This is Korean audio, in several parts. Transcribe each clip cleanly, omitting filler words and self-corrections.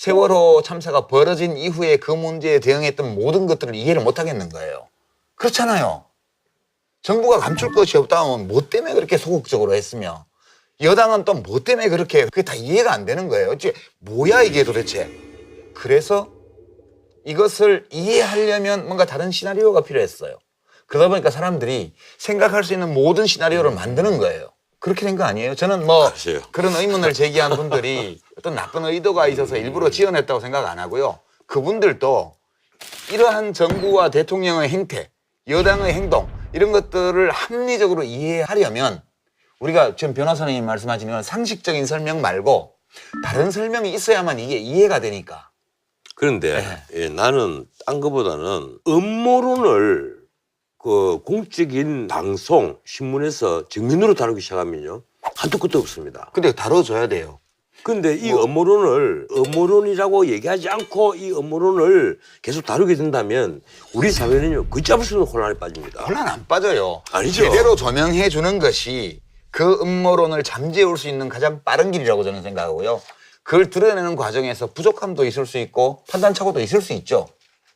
세월호 참사가 벌어진 이후에 그 문제에 대응했던 모든 것들을 이해를 못 하겠는 거예요. 그렇잖아요. 정부가 감출 것이 없다면 뭐 때문에 그렇게 소극적으로 했으며 여당은 또 뭐 때문에 그렇게 그게 다 이해가 안 되는 거예요. 어째 뭐야 이게 도대체. 그래서 이것을 이해하려면 뭔가 다른 시나리오가 필요했어요. 그러다 보니까 사람들이 생각할 수 있는 모든 시나리오를 만드는 거예요. 그렇게 된 거 아니에요? 저는 뭐 글쎄요. 그런 의문을 제기한 분들이 어떤 나쁜 의도가 있어서 일부러 지어냈다고 생각 안 하고요. 그분들도 이러한 정부와 대통령의 행태, 여당의 행동 이런 것들을 합리적으로 이해하려면 우리가 지금 변호사님이 말씀하시는 상식적인 설명 말고 다른 설명이 있어야만 이게 이해가 되니까. 그런데 예, 나는 딴 거보다는 음모론을 그 공적인 방송, 신문에서 정면으로 다루기 시작하면요. 한도 끝도 없습니다. 근데 다뤄줘야 돼요. 근데 이 음모론이라고 얘기하지 않고 이 음모론을 계속 다루게 된다면 우리 사회는요. 걷잡을 수 없는 혼란에 빠집니다. 혼란 안 빠져요. 아니죠. 제대로 조명해 주는 것이 그 음모론을 잠재울 수 있는 가장 빠른 길이라고 저는 생각하고요. 그걸 드러내는 과정에서 부족함도 있을 수 있고 판단착오도 있을 수 있죠.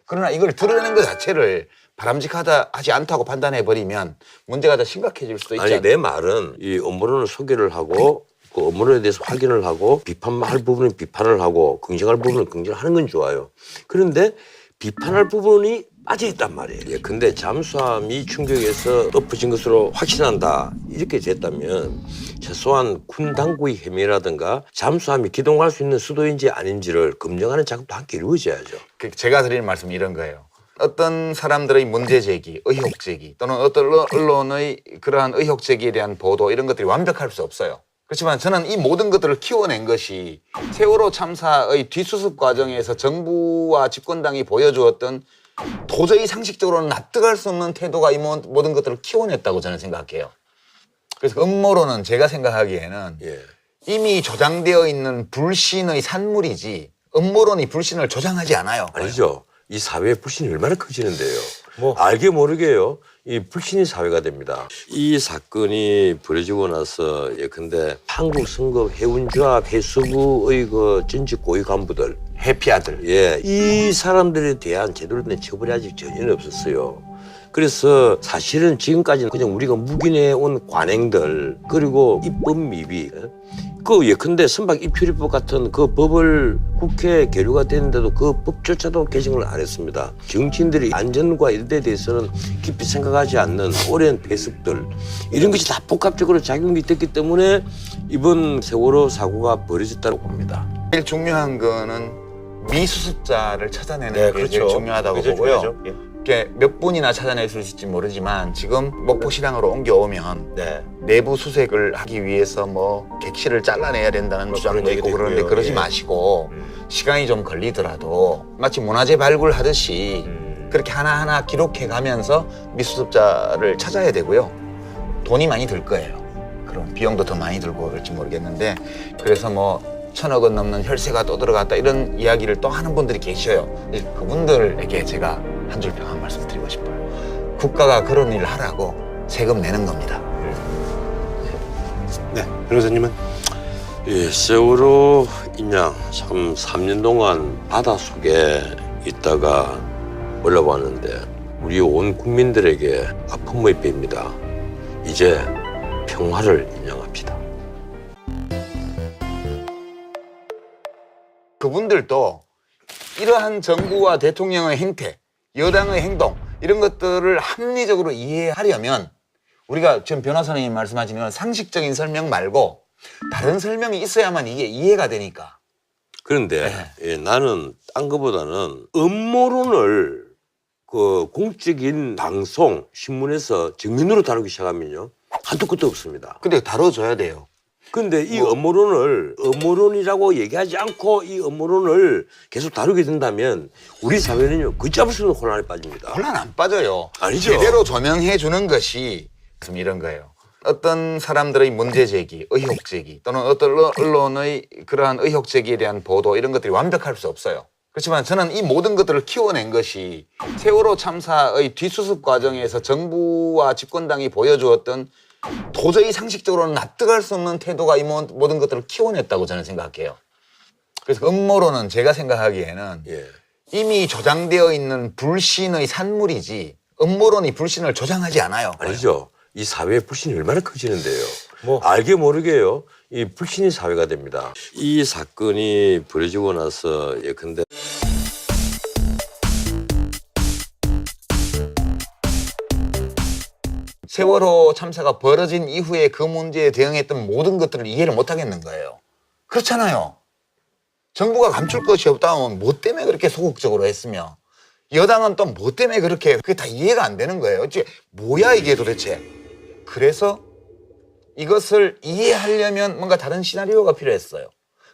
그러나 이걸 드러내는 것 자체를 바람직하다 하지 않다고 판단해버리면 문제가 더 심각해질 수도 있지 아니 않나요? 내 말은 이 음모론을 소개를 하고 그 음모론에 대해서 확인을 하고 비판할 부분은 비판을 하고 긍정할 부분은 긍정을 하는 건 좋아요. 그런데 비판할 부분이 빠져있단 말이에요. 예, 근데 잠수함이 충격에서 엎어진 것으로 확신한다 이렇게 됐다면 최소한 군 당국의 해명이라든가 잠수함이 기동할 수 있는 수도인지 아닌지를 검증하는 작업도 함께 이루어져야죠. 제가 드리는 말씀은 이런 거예요. 어떤 사람들의 문제 제기, 의혹 제기 또는 어떤 언론의 그러한 의혹 제기에 대한 보도 이런 것들이 완벽할 수 없어요. 그렇지만 저는 이 모든 것들을 키워낸 것이 세월호 참사의 뒤수습 과정에서 정부와 집권당이 보여주었던 도저히 상식적으로는 납득할 수 없는 태도가 이 모든 것들을 키워냈다고 저는 생각해요. 그래서 음모론은 제가 생각하기에는 예. 이미 조장되어 있는 불신의 산물이지 음모론이 불신을 조장하지 않아요. 아니죠. 이 사회의 불신이 얼마나 커지는데요. 알게 모르게요. 이 불신의 사회가 됩니다. 이 사건이 벌어지고 나서 예컨대 한국 성급 해운조합 해수부의 그 전직 고위 간부들 해피아들. 예, 이 사람들에 대한 제대로 된 처벌이 아직 전혀 없었어요. 그래서 사실은 지금까지는 그냥 우리가 묵인해 온 관행들 그리고 입법 미비 그 예컨대 선박 입출입법 같은 그 법을 국회에 계류가 됐는데도 그 법조차도 개정을 안 했습니다. 정치인들이 안전과 이런 데에 대해서는 깊이 생각하지 않는 오랜 폐습들 이런 것이 다 복합적으로 작용이 됐기 때문에 이번 세월호 사고가 벌어졌다고 봅니다. 제일 중요한 거는 미수습자를 찾아내는 게 그렇죠. 제일 중요하다고 그게 보고요. 중요하죠. 예. 이렇게 몇 분이나 찾아낼 수 있을지 모르지만 지금 목포시장으로 옮겨오면 네. 내부 수색을 하기 위해서 뭐 객실을 잘라내야 된다는 주장도 그런 있고 얘기도 그러는데 있고요. 그러지 예. 마시고 시간이 좀 걸리더라도 마치 문화재 발굴하듯이 그렇게 하나하나 기록해 가면서 미수습자를 찾아야 되고요. 돈이 많이 들 거예요. 그럼 비용도 더 많이 들고 그럴지 모르겠는데 그래서 뭐 1,000억 원 넘는 혈세가 또 들어갔다 이런 이야기를 또 하는 분들이 계셔요. 그분들에게 제가 한 줄 평 한 말씀 드리고 싶어요. 국가가 그런 일을 하라고 세금 내는 겁니다. 네. 변호사님은? 예, 세월호 인양 참 3년 동안 바닷속에 있다가 올라왔는데 우리 온 국민들에게 아픔의 배입니다. 이제 평화를 인양합시다. 그분들도 이러한 정부와 대통령의 행태, 여당의 행동 이런 것들을 합리적으로 이해하려면 우리가 지금 변호사님이 말씀하시는 상식적인 설명 말고 다른 설명이 있어야만 이게 이해가 되니까. 그런데 예, 나는 딴 거보다는 음모론을 그 공적인 방송, 신문에서 정면으로 다루기 시작하면요. 한도 끝도 없습니다. 근데 다뤄줘야 돼요. 근데 이 음모론이라고 얘기하지 않고 이 음모론을 계속 다루게 된다면 우리 사회는요. 걷잡을 수 없는 혼란에 빠집니다. 혼란 안 빠져요. 아니죠. 제대로 조명해 주는 것이 이런 거예요. 어떤 사람들의 문제 제기, 의혹 제기 또는 어떤 언론의 그러한 의혹 제기에 대한 보도 이런 것들이 완벽할 수 없어요. 그렇지만 저는 이 모든 것들을 키워낸 것이 세월호 참사의 뒤수습 과정에서 정부와 집권당이 보여주었던 도저히 상식적으로는 납득할 수 없는 태도가 이 모든 것들을 키워냈다고 저는 생각해요. 그래서 음모론은 제가 생각하기에는 예. 이미 저장되어 있는 불신의 산물이지 음모론이 불신을 조장하지 않아요. 아니죠. 이 사회의 불신이 얼마나 커지는데요. 뭐. 알게 모르게요. 이 불신이 사회가 됩니다. 이 사건이 벌어지고 나서 예컨대 세월호 참사가 벌어진 이후에 그 문제에 대응했던 모든 것들을 이해를 못 하겠는 거예요. 그렇잖아요. 정부가 감출 것이 없다면 뭐 때문에 그렇게 소극적으로 했으며 여당은 또 뭐 때문에 그렇게 그게 다 이해가 안 되는 거예요. 어째 뭐야 이게 도대체. 그래서 이것을 이해하려면 뭔가 다른 시나리오가 필요했어요.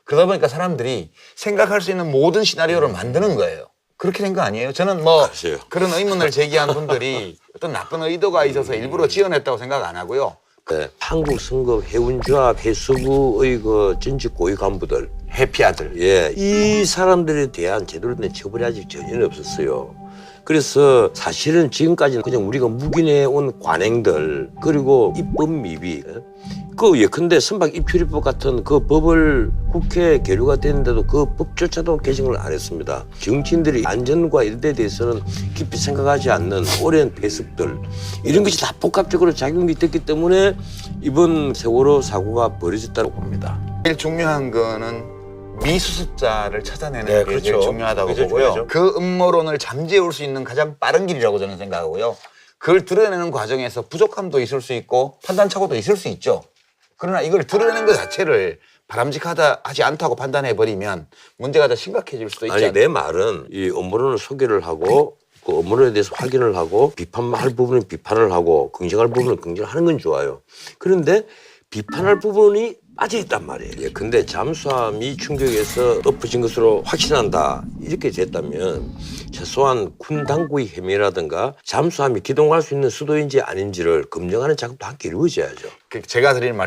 그러다 보니까 사람들이 생각할 수 있는 모든 시나리오를 만드는 거예요. 그렇게 된 거 아니에요? 저는 뭐 글쎄요. 그런 의문을 제기한 분들이 어떤 나쁜 의도가 있어서 일부러 지어냈다고 생각 안 하고요. 네, 한국 성급 해운조합 해수부의 그 전직 고위 간부들, 해피아들. 예, 이 사람들에 대한 제대로 된 처벌이 아직 전혀 없었어요. 그래서 사실은 지금까지는 그냥 우리가 묵인해 온 관행들 그리고 입법 미비 그 예컨대 선박 입출입법 같은 그 법을 국회에 계류가 됐는데도 그 법조차도 개정을 안 했습니다. 정치인들이 안전과 이런 데 대해서는 깊이 생각하지 않는 오랜 배습들 이런 것이 다 복합적으로 작용이 됐기 때문에 이번 세월호 사고가 벌어졌다고 봅니다. 제일 중요한 거는 미수습자를 찾아내는 네, 게 제일 그렇죠. 중요하다고 그게 보고요. 중요하죠. 그 음모론을 잠재울 수 있는 가장 빠른 길이라고 저는 생각하고요. 그걸 드러내는 과정에서 부족함도 있을 수 있고 판단착오도 있을 수 있죠. 그러나 이걸 드러내는 것 자체를 바람직하다 하지 않다고 판단해 버리면 문제가 더 심각해질 수도 있지 아니 않나요? 내 말은 이 업무론을 소개를 하고 그 업무론에 대해서 확인을 하고 비판할 부분은 비판을 하고 긍정할 부분은 긍정을 하는 건 좋아요. 그런데 비판할 부분이 빠져 있단 말이에요. 예, 근데 잠수함이 충격에서 엎어진 것으로 확신한다 이렇게 됐다면 최소한 군 당국의 혐의라든가 잠수함이 기동할 수 있는 수도인지 아닌지를 검증하는 작업도 함께 이루어져야죠. 제가 드릴 말